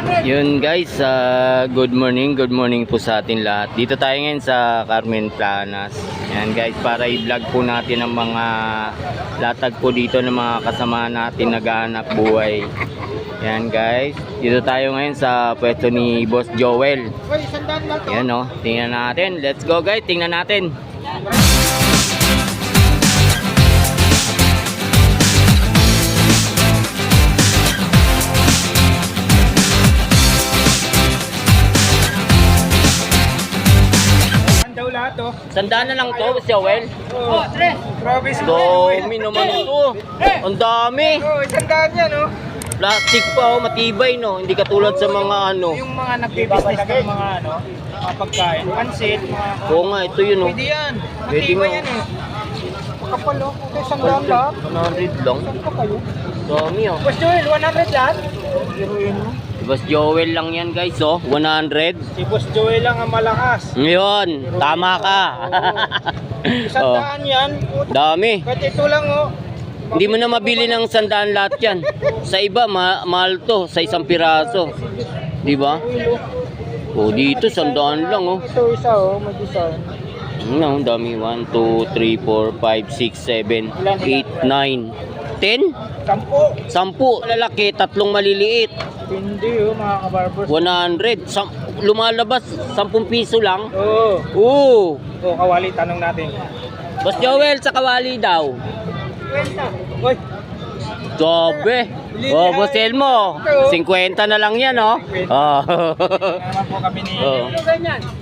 Yun guys, good morning po sa atin lahat. Dito tayo ngayon sa Carmen Planas. Yan guys, para i-vlog po natin ang mga latag po dito ng mga kasama natin naghahanap buhay. Yan guys, dito tayo ngayon sa pwesto ni Boss Joel. Yan o, tingnan natin. Let's go guys, tingnan natin. Sandaan na lang to, Joel. Oh, tres. Grabe si Dami naman ito. Ang dami. Oh, sandaan yan, no? Plastic pa, oh, matibay, no? Hindi katulad sa mga ano. Yung mga nagbibusiness ng mga ano, mga pagkain, pansit, mga... Oo nga, ito yun, oh. Pwede yan. Pwede Matibay nga. yan, eh. Kapal, oh. Okay, sandaan lang. 100 lang. Saan ka kayo? Dami, oh. Boss Joel, 100 yan? Heroin mo. Boss Joel lang yan, guys, oh. 100. Si Boss Joel lang ang malakas. Ngayon, tama ka. Sandaan yan. Dami. Kahit ito lang, oh. Hindi mo na mabili ng sandaan lahat yan. Sa iba, mahal to. Sa isang piraso. Di ba? O, dito, sandaan lang, oh. Ito isa, oh. May design. Ang dami. 1, 2, 3, 4, 5, 6, 7, 8, 9, 10? 10. 10 lalaki, 3 maliliit. Hindi, oh, mga kabarbers. 100. Lumalabas, 10 piso lang. Oo. Oo. Oh, kawali, tanong natin. Boss Joel, sa kawali daw. Uy, Gabi. Oh, Boss Elmo. 50 na lang yan, oh. Oh. naman po kami ni Oh.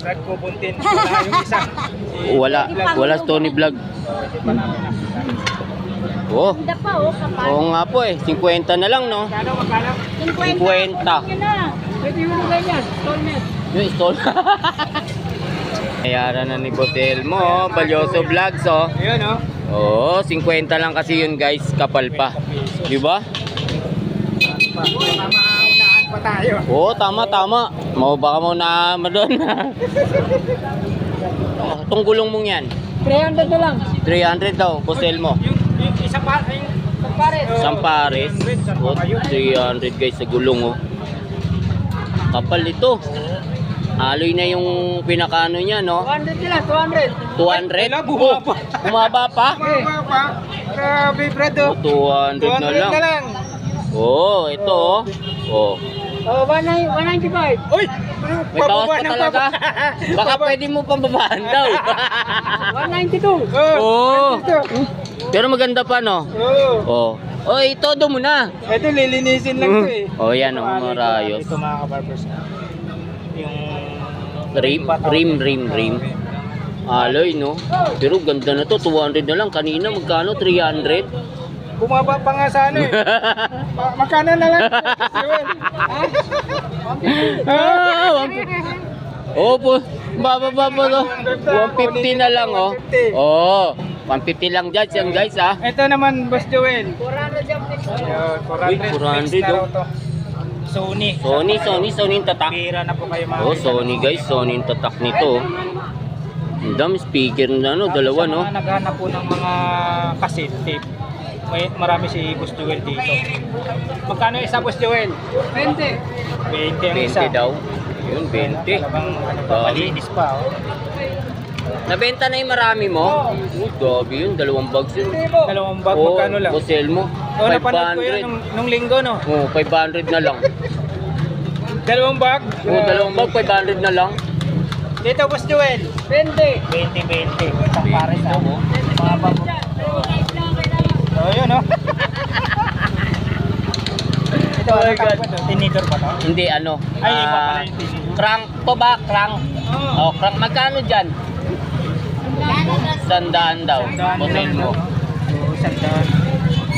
Brad Kubuntin. Wala yung isa. Wala si Tony Vlog. Oh. Ganda pa, oh, kapal. Oo nga po eh. 50 na lang, no? Magkano, magkano? 50. Yan na. Pwede mo na ganyan. Stallment. Yung stall. Nayaran na ni Boss Elmo, oh. Balyoso Vlogs, oh. Ayan, oh. Oo, 50 lang kasi yun, guys. Kapal pa. Di ba? Maunahan pa tayo. Oo, tama. Baka mo na doon. Oh, itong gulong mong yan. 300 na lang. 300 daw, Boss Elmo. Yung isa pa, yung pares. Sampares. Oh, 300 guys sa gulong, oh. Kapal ito. Aloy na yung pinakano niya, no? 200 nila, 200. 200? Wala, bumaba. Bumaba pa? Bumaba pa. Grabe, Brad, oh. 200 na 200 lang. na lang. Oh, ito, oh. Oh. Oh, 195. Uy! May bawas pa talaga. Baka pwede mo pambabaan daw. 192. Oo. Pero maganda pa, no? Oh. Oh. Oh, todo mo na. Ito, lilinisin lang to eh. Oh, yan, oh, mga rayos. Ito mga kabarbers. Yung Rim. Aloy, no? Pero ganda na to, 200 na lang. Kanina, magkano? 300? bumaba pa nga sa ano eh. Magkano na lang? Oh, po. Bababa po to. 150 na lang, oh. Oh, 150 lang dyan, yan guys, ah. Ito naman, Boss Joel. 400 Uy, 400, oh. Sony Sony yung tatak. Pira na po kayo mga Oh, Sony guys, Sony yung tatak nito. Ang dami speaker na, no? Dalawa, no? Sa mga naghanap po ng mga cassette tape, marami si Boss Joel dito. Magkano isa, Boss Joel? 20 ang isa. 20 daw. Yun, 20. Talagang ano pa, malinis pa, oh. Nabenta na yung marami mo? Oh, gabi yun, 2 bags yun. Dalawang bag, magkano lang? Bosel mo. Oh, napanood ko yun nung linggo, no? Oh, 500 na lang. Dalawang bag? Oh, 2 bag, 500 na lang. Dito, Boss Joel. 20. Isang pares, ha? Mga bag. Oh, yun, no? Ito, Oh my ano God. tawag ito? Tinidor ba to? Hindi, ano? Ay, iba pala yung tinidor. Crank to ba? Crank. Oh, crank. Magkano dyan? 100 daw. Bosel mo. Oo, sandaan.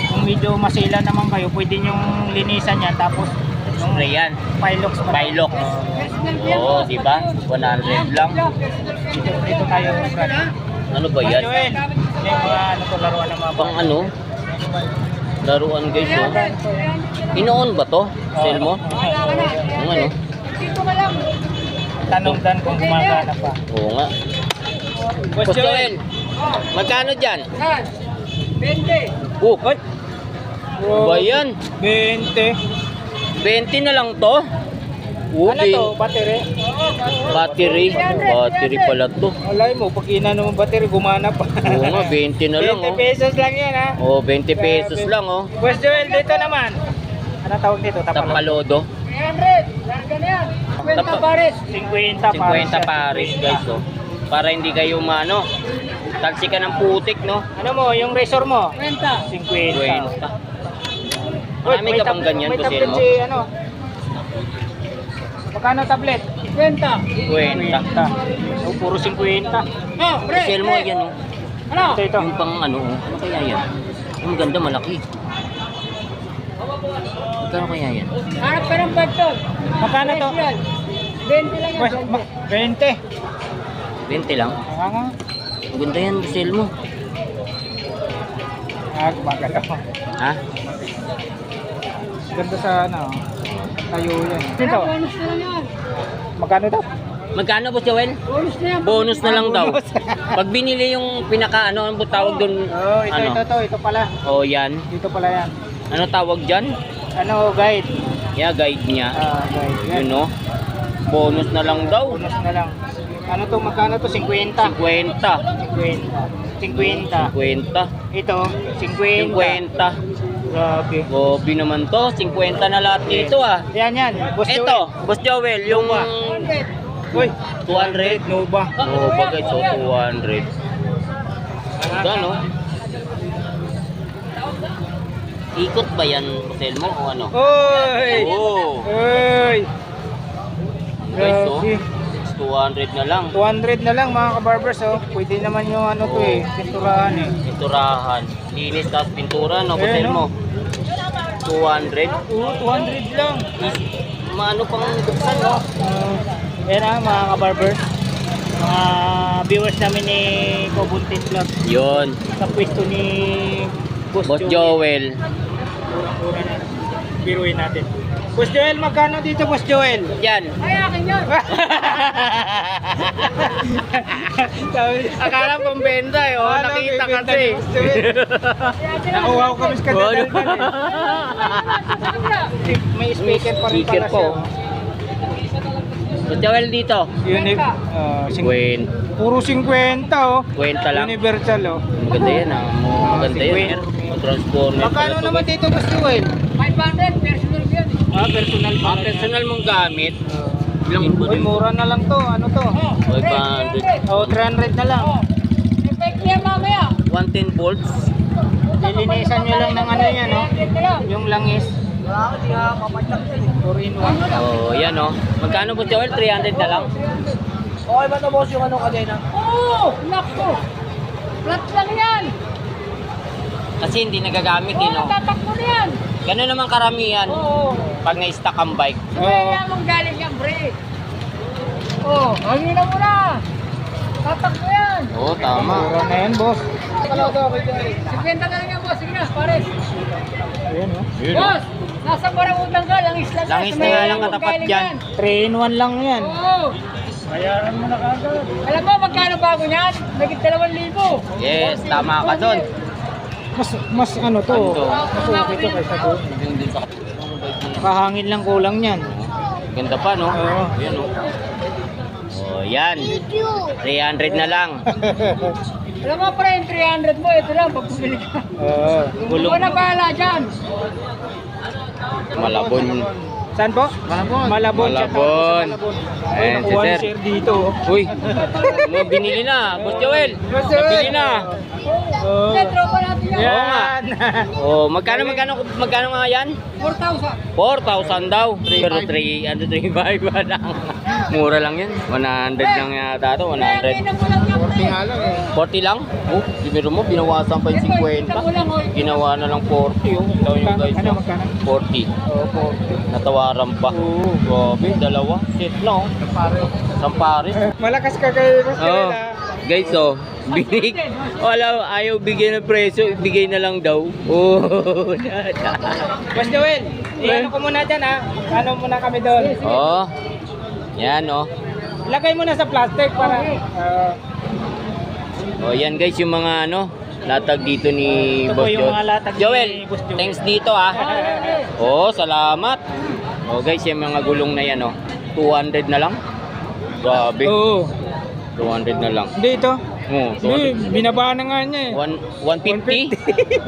Kung medyo masila naman kayo, pwede nyong linisan yan, tapos yung Spray yan. Pilox pa. Pilox. Oo, di ba? 100 lang. Dito tayo. Ano ba yan? Joel, yung mga ano to, laruan ng mga Pang ano? Laruan guys, oh. Inoon ba to? Sale mo? Ang ano? tanong dan kung gumagana pa. Oo nga. Boss Joel, magkano dyan? 20. Oh, ba yan? 20. 20 na lang to? Ano to? Battery? Battery pala to. Alay mo, pag inano mo battery, gumana pa. Oo nga, 20 na lang 20 oh. pesos lang yan ha. Oh, 20 pesos lang oh. Boss Joel, dito naman. Ano tawag dito? Tapalodo. 300! Larga na yan. 50 pares. 50 pares. 50 pares guys oh. Para hindi kayo maano. Talsi ka ng putik no. Ano mo, yung razor mo? 50. 20. 50. Marami ka bang ganyan may po tablet mo? si ano? Magkano tablet? 50. 20. Oh, puro 50. Oh, pre. Sale mo yan oh. Ano? Ito. Yung pang ano oh. Ano kaya yan? Yung ganda malaki. Magkano kaya yan? Hanap ka ng bagtog. Magkano to? 20 lang yan. 20. 20 lang. Nga. Ang ganda yan, sale mo. Maganda ko. Ha? Ganda sa ano. Tayo yan. Dito. Bonus na lang yan. Magkano daw? Magkano po, Joel? Bonus na yan. Bonus na lang daw. Bonus. Pag binili yung pinaka ano, ano tawag doon? Oh, ito, Ano? ito pala. Oh, yan. Dito pala yan. Ano tawag dyan? Ano, guide. Yeah, guide niya. Guide. Yan. Yun no? Bonus na lang daw. Bonus na lang. Ano to, magkano to? 50. 50. 50. 50. Ito, 50. 50. Grabe. Gobi naman to. 50 na lahat dito ah. Yan. Boss Ito, Boss Joel, yung Uy, 200. Nova. Oh, bagay so 200. Ito no? Ikot ba yan, Marcel mo o ano? Uy! Oh, Uy! guys, so Grabe. 200 na lang. 200 na lang mga kabarbers oh. Pwede naman yung ano to eh, pinturahan eh. Pinturahan. Linis tapos pintura, no? Marcel Ayan, mo. 200. Oo, 200 lang. Maano pang buksan, no? Yan ah, mga kabarbers. Mga viewers namin ni Cobuntin Vlog Yun. sa pwesto ni Boss Boss Joel. Joel. Mura na. Biruin natin. Boss Joel, magkano dito Boss Joel? Yan. Ay, akin yun! Akala pambenta eh. Oh, nakita kasi. Nakuha ko kami sa kadadal. May speaker pa rin Speaker pala po. siya. Boss Joel dito. Unique. 20. Puro 50 oh. 20 lang. Universal oh. Maganda yan ah. Maganda yan. Transformer. Magkano naman dito Boss Joel? 500 personal yan. Personal pa. Personal mong gamit. Ilang Uy, mura na lang to. Ano to? 500. Oh, 300 na lang. Effect niya mamaya. 110 volts. Lilinisan nyo lang ng ano yan, no? Yung langis. 4 in 1. Oh, yan oh. Magkano po Joel? 300 na lang. Okay ba ito boss yung ano kadena? Oo! Nakto! Flat lang yan! Kasi hindi nagagamit eh, no? Tatakbo na yan! Ganun naman karamihan. Oo! Pag na-stack ang bike. Kaya mong galing yan, bre! Oo! Hangin na muna! Tatakbo yan! Oo, tama. Mura na yan, boss. 50 na lang yan, boss. Sige na, pares. Ayan, oh. Boss! Nasa parang utang ka, langis lang. Langis na nga lang katapat dyan. 3 in 1 lang yan. Oo! Bayaran mo na kagad. Alam mo, magkano bago niyan? Naging 2,000. Yes, tama ka doon. Mas ano to? Ano to? Mas okay to kaysa to. Yung dun sa... Kahangin lang kulang yan. Ganda pa, no? Oo. Yan, oh. Oh, yan. 300 na lang. Alam mo pa rin, 300 mo, ito lang, pag bumili ka. Gulong. Wala bahala dyan. Malabon. Saan po? Malabon. Malabon. Ay, Ayan, si nakuha ni sir. sir dito. Uy, mo binili na. Boss Joel. Boss Joel. Nabili na. Tropa natin yan. Oo nga. Oh, magkano nga yan? 4,000. 4,000 daw. Pero 3 ba lang. Mura lang yan. 100 lang yata ito. 100. Nga lang eh. 40 lang? Oh, biro mo, binawasan pa yung 50. Ginawa na lang 40. Oh. Ito yung guys. Ano, oh. magkano? 40. Oo, 40. Natawaran pa. Oo. Grabe, dalawa. Set na oh. Sampares. Malakas ka kay Boss Oh, Joel, guys, oh. Binig. Wala, ayaw bigyan ng presyo. Ibigay na lang daw. Oh. Boss Joel, ano ko muna dyan ha. Ano muna kami doon. Oh. Yan, oh. Lagay mo na sa plastic para... Oh, yan guys, yung mga ano, latag dito ni Ito po Boss yung Joel. mga latag ni Joel, Boss Joel. thanks dito ah. Oh, salamat. Oh guys, yung mga gulong na yan, oh. 200 na lang. Grabe. Oo. 200 na lang. Hindi ito. Oh, Hindi, binaba na nga niya eh. 150?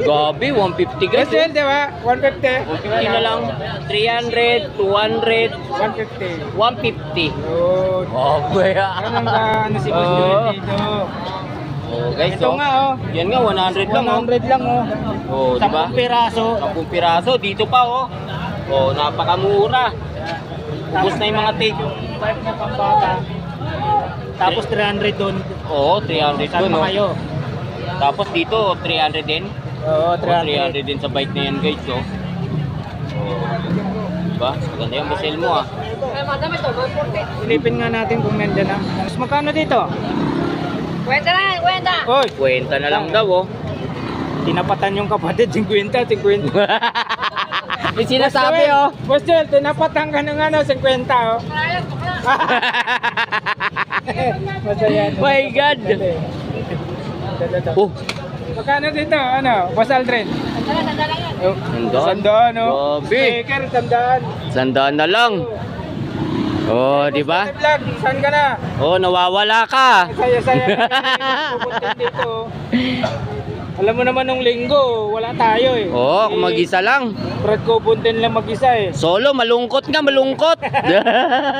Grabe, 150 guys. Kasi di ba? 150. 150 na lang. 300, 200, 150. 150. Yun. Oh, kuya. Ano ka, ano si Boss Joel dito? Oh, guys, Ito oh. nga oh. Yan nga, 100 lang, oh. 100 lang oh. Oh, di ba? 10 piraso. 10 piraso. Dito pa, oh. Oh, napakamura. Ubus na yung mga take. Bike na pambata. Tapos 300 doon. Oo, 300 Saan doon, pa oh. kayo? Tapos dito, 300 din. Oo, Oh, 300 din sa bike na yan, guys, oh. Oh. Diba? Maganda yung basel mo, ah. Silipin nga natin kung nandyan na. Mas magkano dito? Kwenta na, kwenta. Oy, Kwenta na lang daw, oh. tinapatan yung kapatid, 50, 50. May sinasabi, oh. Boss Joel, tinapatan ka ng ano, 50 oh. Masaya. My God. Oh, Magkano dito? Ano? Boss Aldrin? Sandala yan. Oh, Sandaan. no? Grabe. Speaker, sandaan. 100 na lang. Oh, di ba? Vlog, saan ka na? Oh, nawawala ka. Saya-saya na pupunta dito. Alam mo naman nung linggo, wala tayo eh. Oh, kung mag-isa lang. Brad ko puntin lang mag-isa eh. Solo, malungkot nga, malungkot.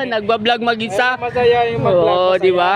Nagbablog mag-isa. Masaya yung mag-vlog. Oo, masaya. di ba?